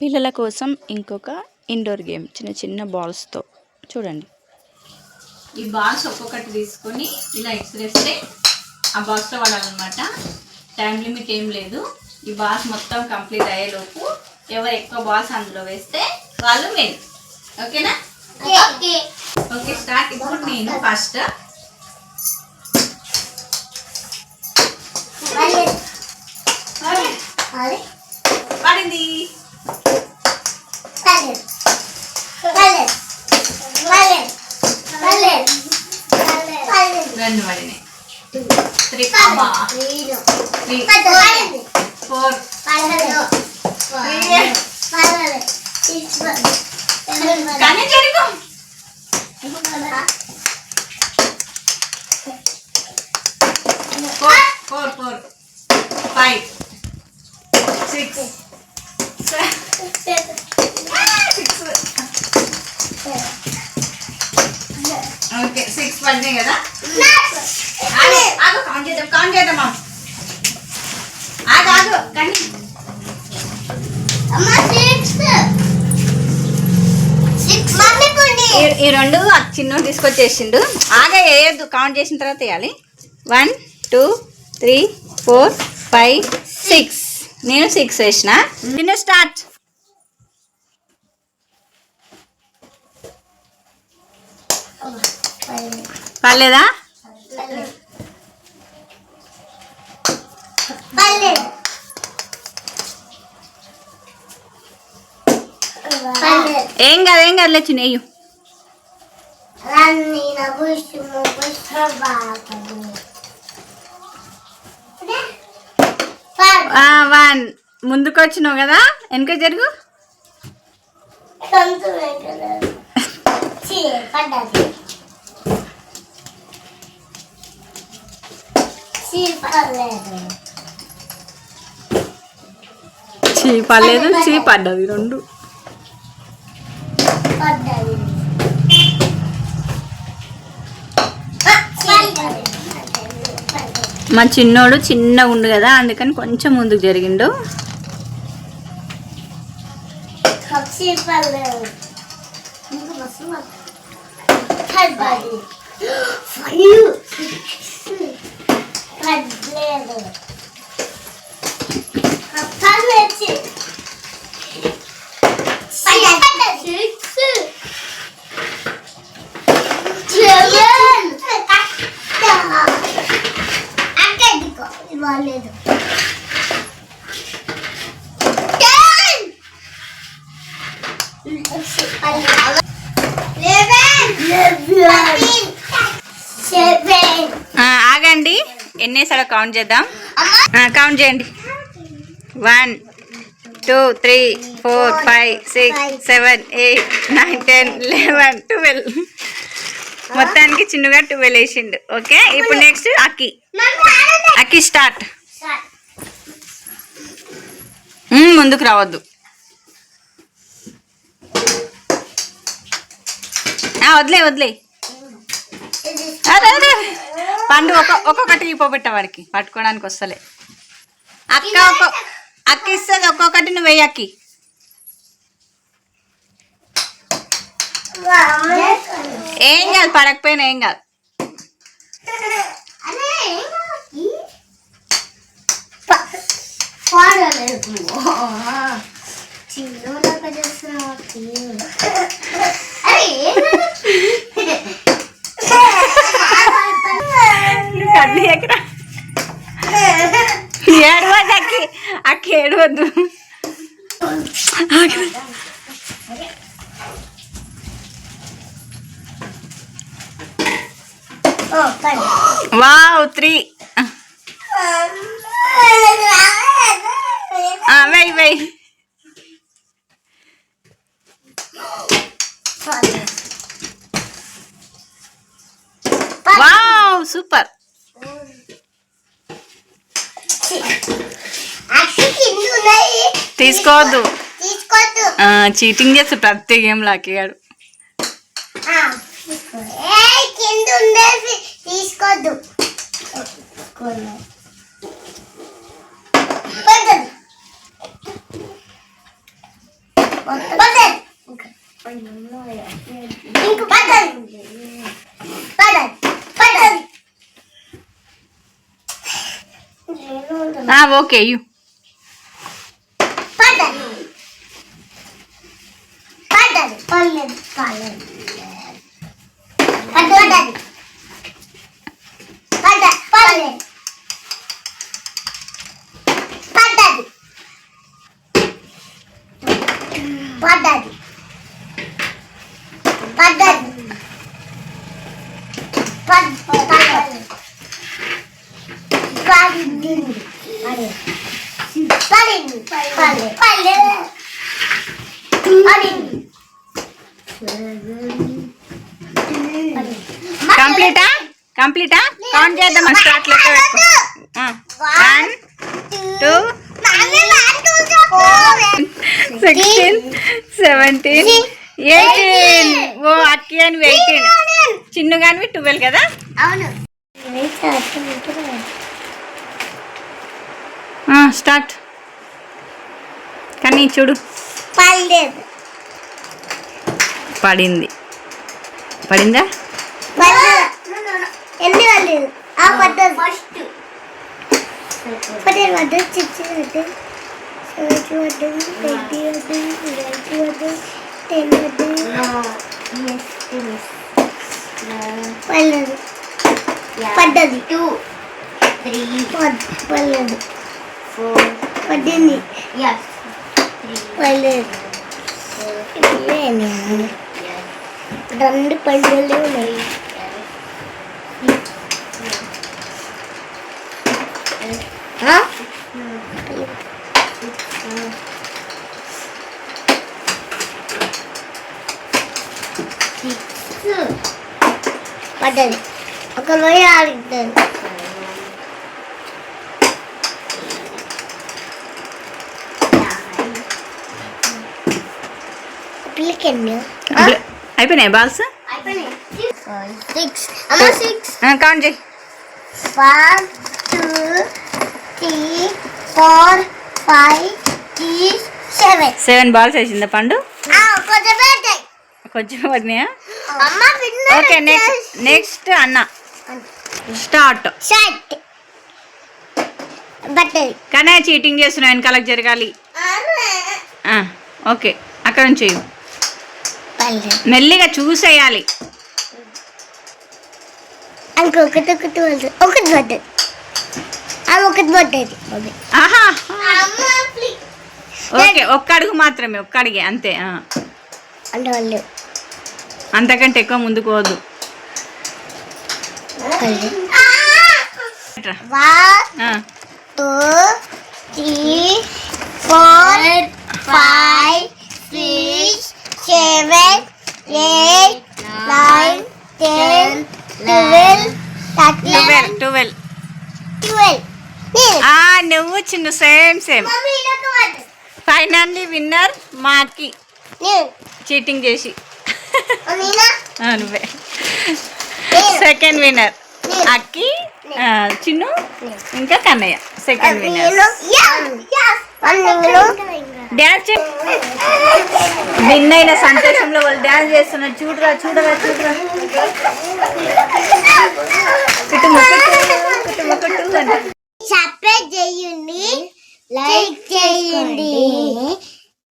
పిల్లల కోసం ఇంకొక ఇండోర్ గేమ్ చిన్న చిన్న బాల్స్తో చూడండి. ఈ బాల్స్ ఒక్కొక్కటి తీసుకొని ఇలా ఎక్స్రేస్తే ఆ బాక్స్లో వాడాలన్నమాట. టైం లిమిట్ ఏం లేదు. ఈ బాల్స్ మొత్తం కంప్లీట్ అయ్యేలోపు ఎవరు ఎక్కువ బాల్స్ అందులో వేస్తే వాళ్ళు విన్. ఓకేనా? Okay start. ఇప్పుడు నేను ఫస్ట్ పడింది. రెండు పడినాయి. 3 4 కానీ జరుగు 4 5 6 ఓకే 6 పడినాయి కదా. ఆగు కౌంట్ చేద్దాం ఆగు కానీ ఈ రెండు చిన్న తీసుకొచ్చేసిండు. ఆగా వేయద్దు, కౌంట్ చేసిన తర్వాత వేయాలి. 1 2 3 4 5 6. నేను 6 వేసిన. నేను స్టార్ట్. పర్లేదా? ఏం కాదులే చిన్న వేయు. వన్ ముందుకు వచ్చినావు కదా, వెనక జరుగు. పర్లేదు, చీ పడ్డది రెండు. మా చిన్నోడు చిన్నగా ఉండు కదా, అందుకని కొంచెం ముందుకు జరిగిండు. ఆగండి, ఎన్నేసాడో కౌంట్ చేద్దాం. కౌంట్ చేయండి. 1 2 3 4 5 6 7 8 9 10 11 12. మొత్తానికి చిన్నగా 12 వేసిండు. ఓకే, ఇప్పుడు నెక్స్ట్ అక్కి స్టార్ట్. ముందుకు రావద్దు. వదిలే అదే పండు ఒక్కొక్కటి ఇపోబెట్ట వాడికి పట్టుకోవడానికి వస్తలే. అక్క ఇస్తుంది ఒక్కొక్కటి, నువ్వు వేయి అక్కి. ఏం కాదు, పడకపోయినా ఏం కాదు. ఏడవద్దు అక్కి ఏడవద్దు. వావ్ 3. వెయ్ వావ్ సూపర్. తీసుకోవద్దు, చీటింగ్ చేస్తు ప్రతి గేమ్ లాక్కాడు. తీసుకోవద్దు. ఓకే యూ కంప్లీటా కౌంట్ చేద్దాం స్టార్ట్ లెక్క పెట్టుకో 1 2 16 17 18 ఓ అక్కి అని 18 చిన్ను గానివి 12 కదా స్టార్ట్ కానీ చూడు పడిందా పడ్డది 2 3 పడ్డది 4 పడ్డది పడ్డది రెండు పడ్డలు ఉన్నాయి పడ్డది ఒక రోజు ఆడుతుంది అయిపోయినాయి బాల్స్ కౌంట్ చేయి 1 2 3 4 5 6 7 బాల్స్ వేసిందా పండు కొంచెం పడినాయా ఓకే నెక్స్ట్ అన్న స్టార్ట్ కానీ చీటింగ్ చేస్తున్నావు వెనకాలకు జరగాలి ఓకే అక్కడ నుంచి మెల్లిగా చూసేయాలి ఒకటి పడ్డది ఓకే ఒక్క అడుగు మాత్రమే ఒక్క అడిగే అంతే అంతకంటే ఎక్కువ ముందుకు పోవద్దు 1 2 3 4 5 6 7 8 9 10 11 12 నువ్వు చిన్న సేమ్ ఫైనల్లీ విన్నర్ మా అక్కి చీటింగ్ చేసి నువ్వే సెకండ్ విన్నర్ అక్కి చిన్ను ఇంకా Kannayya second winner dance win అయిన సంతోషంలో వాళ్ళు డ్యాన్స్ చేస్తున్నారు చూడరా సబ్స్క్రైబ్ చేయండి, లైక్ చేయండి.